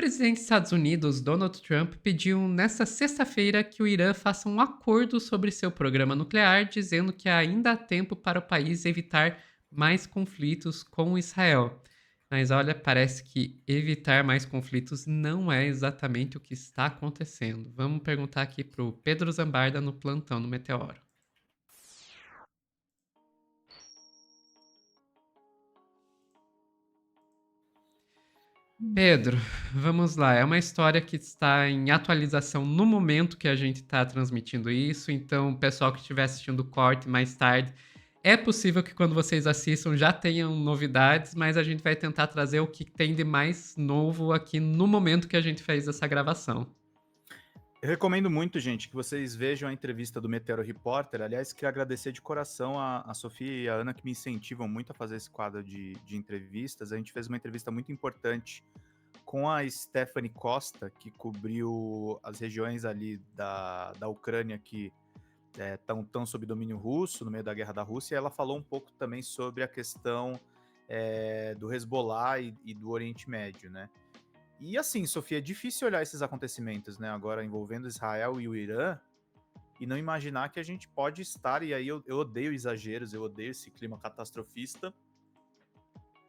presidente dos Estados Unidos, Donald Trump, pediu nesta sexta-feira que o Irã faça um acordo sobre seu programa nuclear, dizendo que ainda há tempo para o país evitar mais conflitos com Israel. Mas olha, parece que evitar mais conflitos não é exatamente o que está acontecendo. Vamos perguntar aqui para o Pedro Zambarda no plantão no Meteoro. Pedro, vamos lá. É uma história que está em atualização no momento que a gente está transmitindo isso. Então, o pessoal que estiver assistindo o corte mais tarde, é possível que quando vocês assistam já tenham novidades, mas a gente vai tentar trazer o que tem de mais novo aqui no momento que a gente fez essa gravação. Eu recomendo muito, gente, que vocês vejam a entrevista do Meteoro Repórter. Aliás, queria agradecer de coração a Sofia e a Ana, que me incentivam muito a fazer esse quadro de entrevistas. A gente fez uma entrevista muito importante com a Stephanie Costa, que cobriu as regiões ali da Ucrânia que estão sob domínio russo, no meio da guerra da Rússia. E ela falou um pouco também sobre a questão do Hezbollah e do Oriente Médio, né? E assim, Sofia, é difícil olhar esses acontecimentos, né, agora envolvendo Israel e o Irã, e não imaginar que a gente pode estar, e aí eu odeio exageros, eu odeio esse clima catastrofista,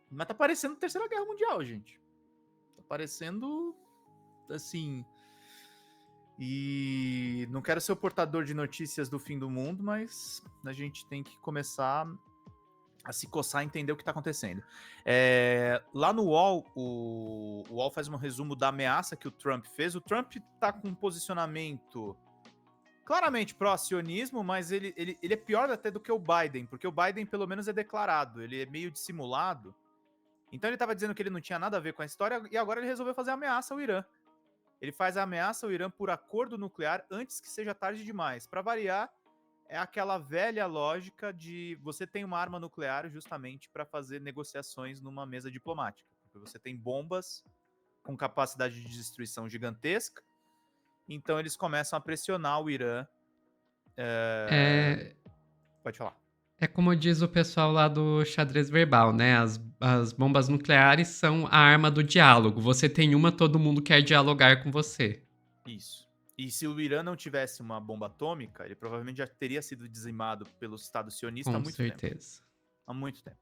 mas tá parecendo Terceira Guerra Mundial, gente. Tá parecendo, assim... E não quero ser o portador de notícias do fim do mundo, mas a gente tem que começar a se coçar e entender o que está acontecendo. Lá no UOL, o UOL faz um resumo da ameaça que o Trump fez. O Trump está com um posicionamento claramente pró-sionismo, mas ele é pior até do que o Biden, porque o Biden pelo menos é declarado, ele é meio dissimulado. Então ele estava dizendo que ele não tinha nada a ver com a história e agora ele resolveu fazer ameaça ao Irã. Ele faz a ameaça ao Irã por acordo nuclear antes que seja tarde demais. Para variar, é aquela velha lógica de você tem uma arma nuclear justamente para fazer negociações numa mesa diplomática. Porque você tem bombas com capacidade de destruição gigantesca, então eles começam a pressionar o Irã. Pode falar. É como diz o pessoal lá do xadrez verbal, né? As bombas nucleares são a arma do diálogo. Você tem uma, todo mundo quer dialogar com você. Isso. E se o Irã não tivesse uma bomba atômica, ele provavelmente já teria sido dizimado pelo Estado sionista há Com muito tempo. certeza. Há muito tempo.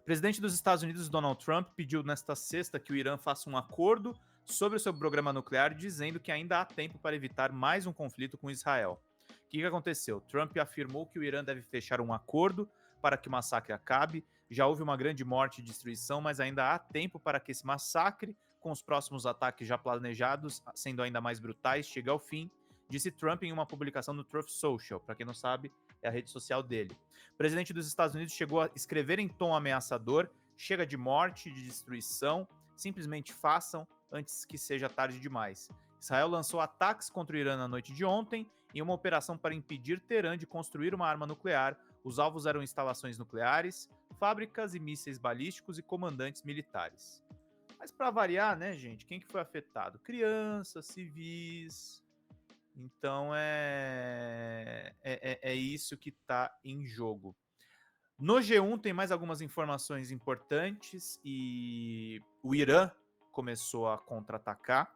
O presidente dos Estados Unidos, Donald Trump, pediu nesta sexta que o Irã faça um acordo sobre o seu programa nuclear, dizendo que ainda há tempo para evitar mais um conflito com Israel. O que aconteceu? Trump afirmou que o Irã deve fechar um acordo para que o massacre acabe. Já houve uma grande morte e destruição, mas ainda há tempo para que esse massacre, com os próximos ataques já planejados, sendo ainda mais brutais, chegue ao fim, disse Trump em uma publicação no Truth Social. Para quem não sabe, é a rede social dele. O presidente dos Estados Unidos chegou a escrever em tom ameaçador: chega de morte, de destruição, simplesmente façam antes que seja tarde demais. Israel lançou ataques contra o Irã na noite de ontem em uma operação para impedir Teherã de construir uma arma nuclear. Os alvos eram instalações nucleares, fábricas e mísseis balísticos e comandantes militares. Mas para variar, né, gente, quem que foi afetado? Crianças, civis. Então é isso que está em jogo. No G1 tem mais algumas informações importantes e o Irã começou a contra-atacar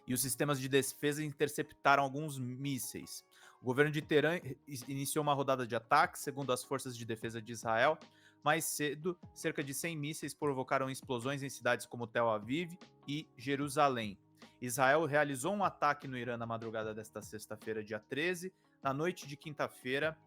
e os sistemas de defesa interceptaram alguns mísseis. O governo de Teherã iniciou uma rodada de ataques, segundo as forças de defesa de Israel. Mais cedo, cerca de 100 mísseis provocaram explosões em cidades como Tel Aviv e Jerusalém. Israel realizou um ataque no Irã na madrugada desta sexta-feira, dia 13. Na noite de quinta-feira,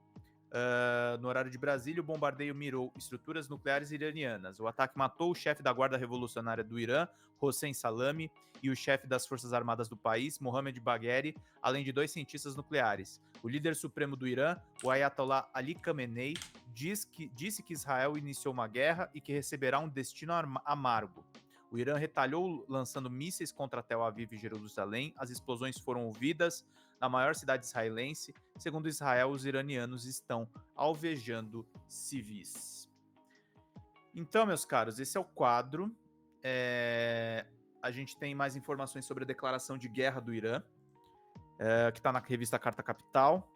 no horário de Brasília, o bombardeio mirou estruturas nucleares iranianas. O ataque matou o chefe da Guarda Revolucionária do Irã, Hossein Salami, e o chefe das Forças Armadas do país, Mohammad Bagheri, além de 2 cientistas nucleares. O líder supremo do Irã, o Ayatollah Ali Khamenei, disse que Israel iniciou uma guerra e que receberá um destino amargo. O Irã retalhou lançando mísseis contra Tel Aviv e Jerusalém. As explosões foram ouvidas na maior cidade israelense. Segundo Israel, os iranianos estão alvejando civis. Então, meus caros, esse é o quadro. A gente tem mais informações sobre a declaração de guerra do Irã, que está na revista Carta Capital.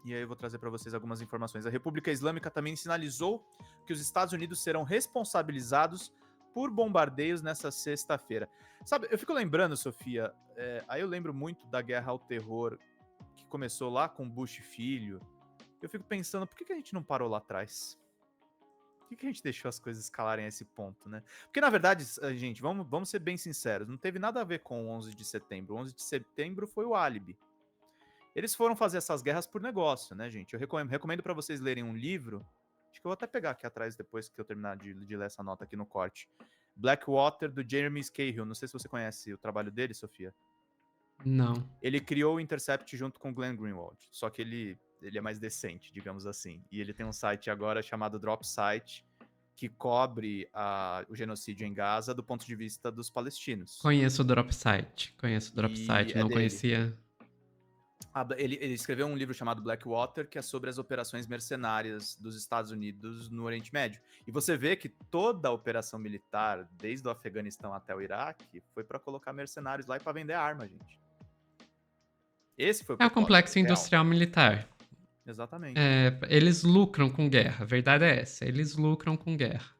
E aí eu vou trazer para vocês algumas informações. A República Islâmica também sinalizou que os Estados Unidos serão responsabilizados por bombardeios nessa sexta-feira. Sabe, eu fico lembrando, Sofia, aí eu lembro muito da guerra ao terror que começou lá com Bush filho. Eu fico pensando, por que a gente não parou lá atrás? Por que a gente deixou as coisas escalarem a esse ponto, né? Porque, na verdade, gente, vamos ser bem sinceros, não teve nada a ver com o 11 de setembro. O 11 de setembro foi o álibi. Eles foram fazer essas guerras por negócio, né, gente? Eu recomendo para vocês lerem um livro. Acho que eu vou até pegar aqui atrás depois que eu terminar de ler essa nota aqui no corte. Blackwater, do Jeremy Scahill. Não sei se você conhece o trabalho dele, Sofia. Não. Ele criou o Intercept junto com o Glenn Greenwald. Só que ele é mais decente, digamos assim. E ele tem um site agora chamado Drop Site, que cobre o genocídio em Gaza do ponto de vista dos palestinos. Conheço o Dropsite. E é Não dele. conhecia. Ele escreveu um livro chamado Blackwater, que é sobre as operações mercenárias dos Estados Unidos no Oriente Médio. E você vê que toda a operação militar, desde o Afeganistão até o Iraque, foi para colocar mercenários lá e para vender arma, gente. Esse foi o É o propósito complexo real. industrial militar. Exatamente. Eles lucram com guerra. A verdade é essa. Eles lucram com guerra.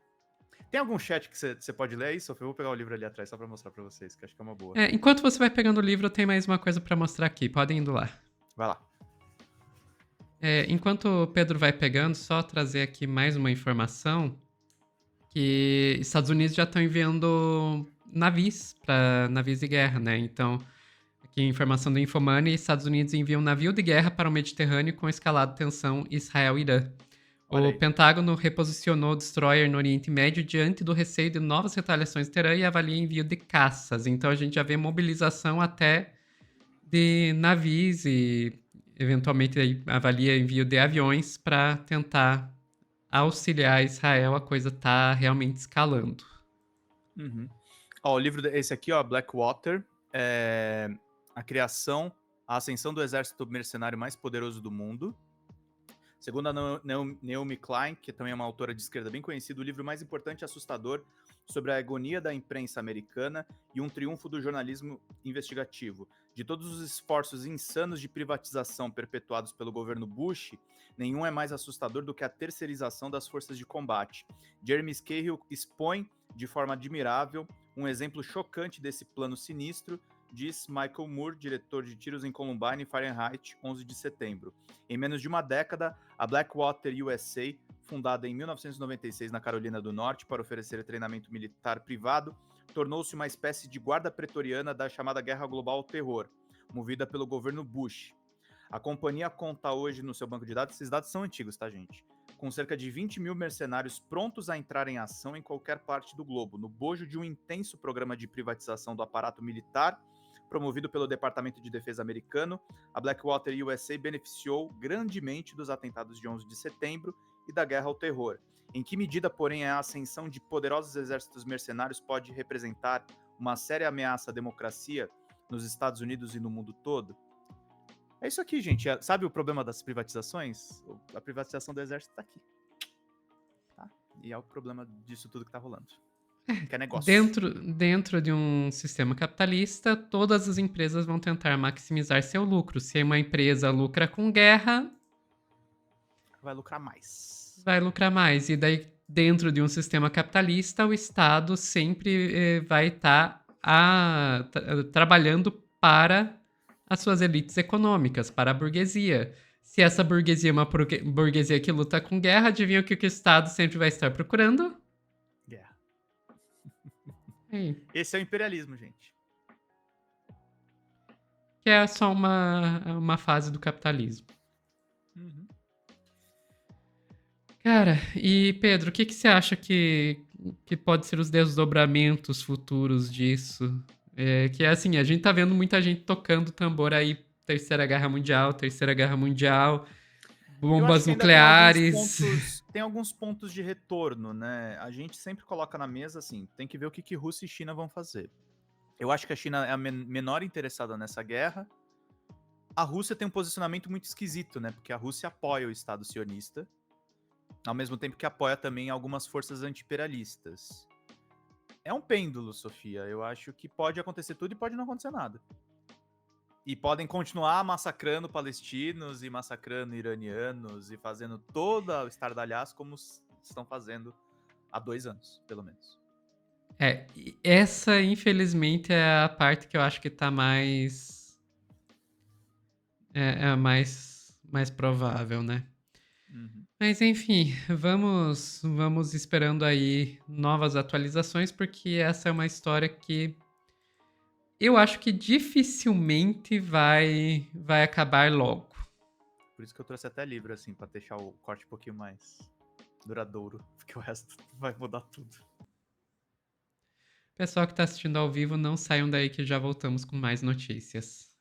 Tem algum chat que você pode ler aí, Sofia? Eu vou pegar o livro ali atrás só para mostrar para vocês, que acho que é uma boa. Enquanto você vai pegando o livro, tem mais uma coisa pra mostrar aqui. Podem indo lá. Vai lá. Enquanto o Pedro vai pegando, só trazer aqui mais uma informação que Estados Unidos já estão enviando navios para navios de guerra, né? Então, aqui informação do Infomoney, Estados Unidos enviam um navio de guerra para o Mediterrâneo com escalada tensão Israel-Irã. O Pentágono reposicionou o destroyer no Oriente Médio diante do receio de novas retaliações de Teherã e avalia envio de caças. Então a gente já vê mobilização até de navios e eventualmente aí avalia envio de aviões para tentar auxiliar Israel. A coisa tá realmente escalando. Uhum. Ó, o livro esse aqui, ó, Blackwater, a criação, a ascensão do exército mercenário mais poderoso do mundo. Segundo a Naomi Klein, que também é uma autora de esquerda bem conhecida, o livro mais importante e assustador sobre a agonia da imprensa americana e um triunfo do jornalismo investigativo. De todos os esforços insanos de privatização perpetuados pelo governo Bush, nenhum é mais assustador do que a terceirização das forças de combate. Jeremy Scahill expõe, de forma admirável, um exemplo chocante desse plano sinistro, diz Michael Moore, diretor de tiros em Columbine e Fahrenheit 11 de setembro. Em menos de uma década, a Blackwater USA, fundada em 1996 na Carolina do Norte para oferecer treinamento militar privado, tornou-se uma espécie de guarda pretoriana da chamada Guerra Global ao Terror, movida pelo governo Bush. A companhia conta hoje no seu banco de dados, esses dados são antigos, tá, gente? Com cerca de 20 mil mercenários prontos a entrar em ação em qualquer parte do globo, no bojo de um intenso programa de privatização do aparato militar promovido pelo Departamento de Defesa americano. A Blackwater USA beneficiou grandemente dos atentados de 11 de setembro e da guerra ao terror. Em que medida, porém, a ascensão de poderosos exércitos mercenários pode representar uma séria ameaça à democracia nos Estados Unidos e no mundo todo? É isso aqui, gente. Sabe o problema das privatizações? A privatização do exército está aqui. Tá? E é o problema disso tudo que está rolando. Que é negócio. Dentro de um sistema capitalista, todas as empresas vão tentar maximizar seu lucro. Se uma empresa lucra com guerra, vai lucrar mais. Vai lucrar mais. E daí, dentro de um sistema capitalista, o Estado sempre vai estar trabalhando para as suas elites econômicas, para a burguesia. Se essa burguesia é uma burguesia que luta com guerra, adivinha o que o Estado sempre vai estar procurando? Guerra. É. Esse é o imperialismo, gente. Que é só uma fase do capitalismo. Uhum. Cara, e Pedro, o que você acha que pode ser os desdobramentos futuros disso? Que assim, a gente tá vendo muita gente tocando tambor aí, Terceira Guerra Mundial, bombas nucleares. Tem alguns pontos de retorno, né? A gente sempre coloca na mesa assim, tem que ver o que Rússia e China vão fazer. Eu acho que a China é a menor interessada nessa guerra. A Rússia tem um posicionamento muito esquisito, né? Porque a Rússia apoia o Estado sionista, ao mesmo tempo que apoia também algumas forças anti-imperialistas. É um pêndulo, Sofia. Eu acho que pode acontecer tudo e pode não acontecer nada. E podem continuar massacrando palestinos e massacrando iranianos e fazendo todo o estardalhaço como estão fazendo há 2 anos, pelo menos. Essa, infelizmente, é a parte que eu acho que tá mais. É a mais provável, né? Uhum. Mas enfim, vamos esperando aí novas atualizações, porque essa é uma história que eu acho que dificilmente vai acabar logo. Por isso que eu trouxe até livro, assim, pra deixar o corte um pouquinho mais duradouro, porque o resto vai mudar tudo. Pessoal que está assistindo ao vivo, não saiam daí que já voltamos com mais notícias.